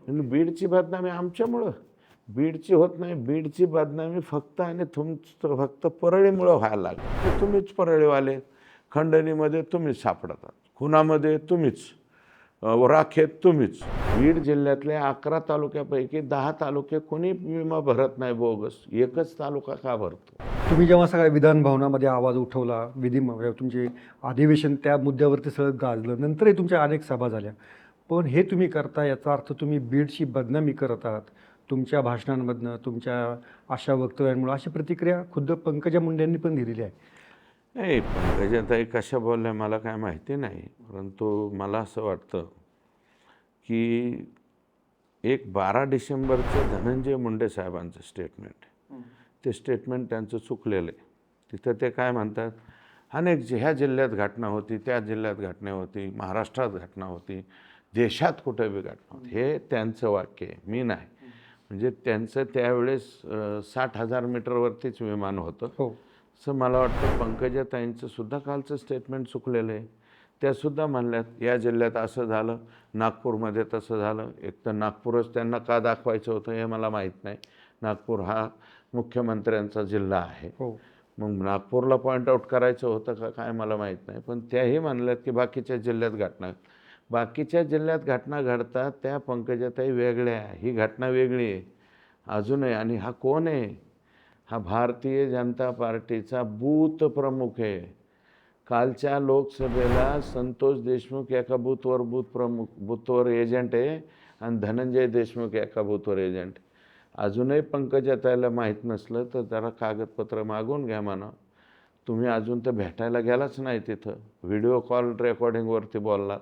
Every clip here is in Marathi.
आणि बीडची बदनामी आमच्यामुळं बीडची होत नाही. बीडची बदनामी फक्त आणि तुमचं फक्त परळीमुळं व्हायला लागली. तुम्हीच परळीवाले, खंडणीमध्ये तुम्हीच सापडतात, खुनामध्ये तुम्हीच, राखेत तुम्हीच. बीड जिल्ह्यातल्या 11 तालुक्यापैकी 10 तालुके कोणी विमा भरत नाही बोगस. एकच तालुका का भरतो? तुम्ही जेव्हा सगळ्या विधान भवनामध्ये आवाज उठवला, तुमचे अधिवेशन त्या मुद्द्यावरती सगळं गाजलं, नंतरही तुमच्या अनेक सभा झाल्या, पण हे तुम्ही करता याचा अर्थ तुम्ही बीडची बदनामी करत आहात. तुमच्या भाषणांमधनं, तुमच्या अशा वक्तव्यांमुळे अशी प्रतिक्रिया खुद्द पंकजा मुंडे यांनी पण दिलेली आहे. नाही, पंकजाताई कशा बोलल्या मला काय माहिती नाही, परंतु मला असं वाटतं की एक 12 डिसेंबरचं धनंजय मुंडे साहेबांचं स्टेटमेंट, ते स्टेटमेंट त्यांचं चुकलेलं आहे. तिथं ते काय म्हणतात, अनेक ह्या जिल्ह्यात घटना होती, त्या जिल्ह्यात घटना होती, महाराष्ट्रात घटना होती, देशात कुठे बी घटना होती. हे त्यांचं वाक्य आहे, मी नाही. म्हणजे त्यांचं त्यावेळेस 60,000 मीटरवरतीच विमान होतं. हो, असं मला वाटतं पंकजाताईंचं सुद्धा कालचं स्टेटमेंट चुकलेलं आहे. त्यासुद्धा म्हणल्यात या जिल्ह्यात असं झालं, नागपूरमध्ये तसं झालं. एक तर नागपूरच त्यांना का दाखवायचं होतं हे मला माहीत नाही. नागपूर हा मुख्यमंत्र्यांचा जिल्हा आहे, हो. मग नागपूरला पॉईंट आऊट करायचं होतं का काय मला माहीत नाही. पण त्याही म्हणल्यात की बाकीच्या जिल्ह्यात घटना, बाकीच्या जिल्ह्यात घटना घडतात त्या पंकजाताई वेगळ्या, ही घटना वेगळी आहे अजूनही. आणि हा कोण आहे? हा भारतीय जनता पार्टीचा बूथ प्रमुख आहे. कालच्या लोकसभेला संतोष देशमुख एका बूथवर एजंट आहे आणि धनंजय देशमुख एका बूथवर एजंट. अजूनही पंकजाताईला माहीत नसलं तर जरा कागदपत्र मागून घ्या म्हणा. तुम्ही अजून तर भेटायला गेलाच नाही तिथं, व्हिडिओ कॉल रेकॉर्डिंगवरती बोललात.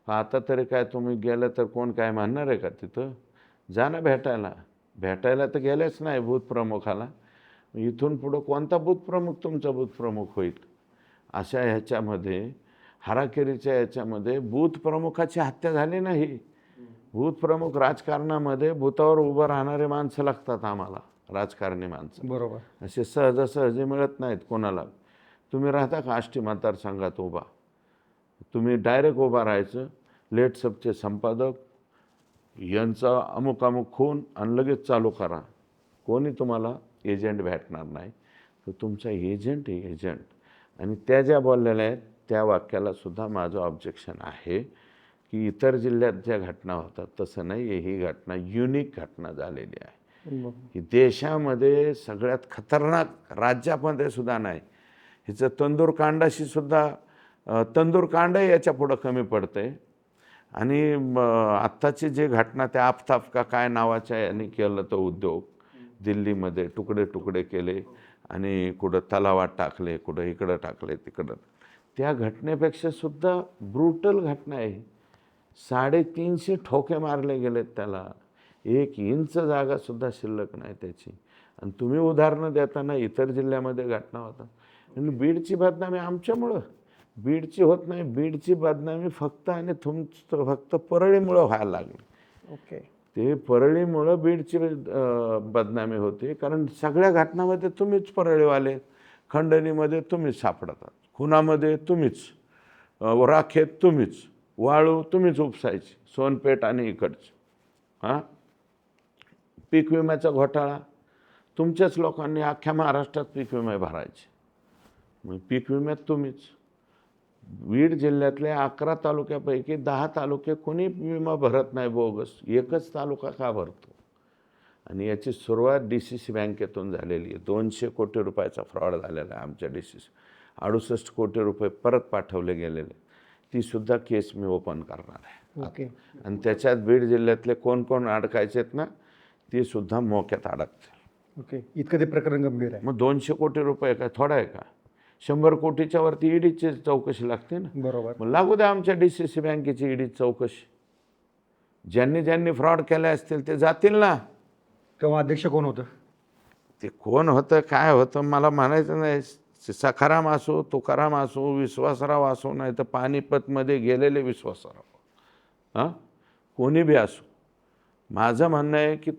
आता तरी काय तुम्ही गेलं तर कोण काय म्हणणार आहे का तिथं? जा ना भेटायला तर गेलेच नाही बूथ प्रमुखाला. इथून पुढं कोणता बूथ प्रमुख तुमचा बूथ प्रमुख होईल? अशा ह्याच्यामध्ये, हाराकिरीच्या ह्याच्यामध्ये बूथ प्रमुखाची हत्या झाली नाही. बूथ प्रमुख राजकारणामध्ये बूथावर उभं राहणारे माणसं लागतात आम्हाला, राजकारणी माणसं. बरोबर. असे सहजासहजी मिळत नाहीत कोणाला. तुम्ही राहता का आष्टी मतदारसंघात उभा? तुम्ही डायरेक्ट उभा राहायचं, लेट्सअपचे संपादक यांचा अमुक अमुक खून आणि लगेच चालू करा. कोणी तुम्हाला एजंट भेटणार नाही. तर तुमचा एजंट आहे एजंट. आणि त्या ज्या बोललेल्या आहेत त्या वाक्याला सुद्धा माझं ऑब्जेक्शन आहे की इतर जिल्ह्यात ज्या घटना होतात तसं नाही आहे. ही घटना युनिक घटना झालेली आहे. ही देशामध्ये सगळ्यात खतरनाक राज्यामध्ये सुद्धा नाही. हिचं तंदूरकांडाशी सुद्धा, तंदूरकांड याच्या पुढं कमी पडतंय. आणि आत्ताची जी घटना त्या आफताब का काय नावाच्या यांनी केलं तो उद्योग, दिल्लीमध्ये तुकडे तुकडे केले आणि कुठं तलावात टाकले, कुठं इकडं टाकले तिकडं, त्या घटनेपेक्षा सुद्धा ब्रुटल घटना आहे. 350 ठोके मारले गेलेत त्याला, 1 इंच जागासुद्धा शिल्लक नाही त्याची. आणि तुम्ही उदाहरणं देताना इतर जिल्ह्यामध्ये घटना होतात. आणि बीडची बदनामी आमच्यामुळं बीडची होत नाही. बीडची बदनामी फक्त आणि तुमचं फक्त परळीमुळं व्हायला लागली. ओके. ते परळीमुळं बीडची बदनामी होते, कारण सगळ्या घटनामध्ये तुम्हीच परळीवाले, खंडणीमध्ये तुम्हीच सापडतात, खुनामध्ये तुम्हीच, राखेत तुम्हीच, वाळू तुम्हीच उपसायची, सोनपेठ आणि इकडची. पीक विम्याचा घोटाळा तुमच्याच लोकांनी अख्ख्या महाराष्ट्रात पीक विमे भरायचे, मग पीक विम्यात तुम्हीच. बीड जिल्ह्यातल्या 11 तालुक्यापैकी 10 तालुके कोणी विमा भरत नाही बोगस. एकच तालुका का भरतो? आणि याची सुरुवात DCC बँकेतून झालेली आहे. 200 कोटी रुपयाचा फ्रॉड झालेला आहे आमच्या DCC. 68 कोटी रुपये परत पाठवले गेलेले. ती सुद्धा केस मी ओपन करणार आहे. ओके. आणि त्याच्यात बीड जिल्ह्यातले कोण कोण अडकायचेत ना, ती सुद्धा मोक्यात अडकतील. ओके. इतकं ते प्रकरण गंभीर आहे. मग 200 कोटी रुपये काय थोडा आहे का? 100 कोटीच्या वरती ईडीची चौकशी लागते ना. बरोबर. मग लागू द्या आमच्या DCC बँकेची ईडी चौकशी. ज्यांनी ज्यांनी फ्रॉड केले असतील ते जातील ना. तेव्हा अध्यक्ष कोण होतं? ते कोण होतं काय होतं मला म्हणायचं नाही. सखाराम असो, तुकाराम असो, विश्वासराव असो, नाही तर पानिपतमध्ये गेलेले विश्वासराव, कोणी बी असो. माझं म्हणणं आहे की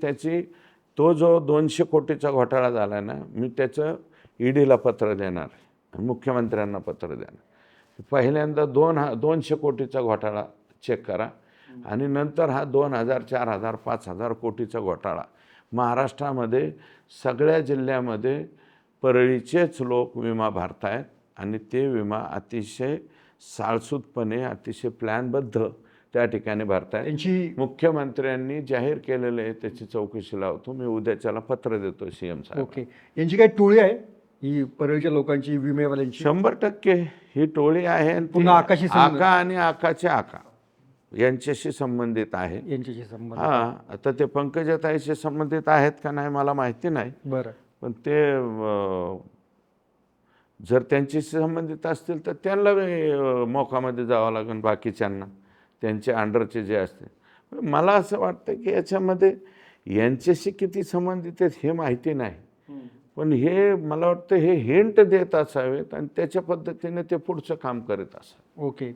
तो जो 200 कोटीचा घोटाळा झाला ना, मी त्याचं ईडीला पत्र देणार आहे, मुख्यमंत्र्यांना पत्र देणार. पहिल्यांदा 200 कोटीचा घोटाळा चेक करा आणि नंतर हा 2,000, 4,000, 5,000 कोटीचा घोटाळा महाराष्ट्रामध्ये सगळ्या जिल्ह्यामध्ये परळीचेच लोक विमा भरतायत आणि ते विमा अतिशय साळसूतपणे अतिशय प्लॅनबद्ध त्या ठिकाणी भरतायत. त्यांची मुख्यमंत्र्यांनी जाहीर केलेलं आहे, त्याची चौकशी लावतो मी, उद्याच्याला पत्र देतो CM साहेब. ओके, यांची काही टोळी आहे ही परळीच्या लोकांची, विमेवाल्यांची? 100% ही टोळी आहे आणि ती पुन्हा आकाशी संबंध- आका आणि आकाचे आका यांच्याशी संबंधित आहे. यांच्याशी संबंध? हा, आता ते पंकजाताईशी संबंधित आहेत का नाही मला माहिती नाही, बरं. पण ते जर त्यांच्याशी संबंधित असतील तर त्यांना मोकामध्ये जावं लागेल, बाकीच्यांना त्यांचे अंडरचे जे असते. मला असं वाटतं की याच्यामध्ये यांच्याशी किती संबंधित आहेत हे माहिती नाही, पण हे मला वाटतं हे हिंट देत असावेत आणि त्याच्या पद्धतीने ते पुढचं काम करत असावेत. ओके.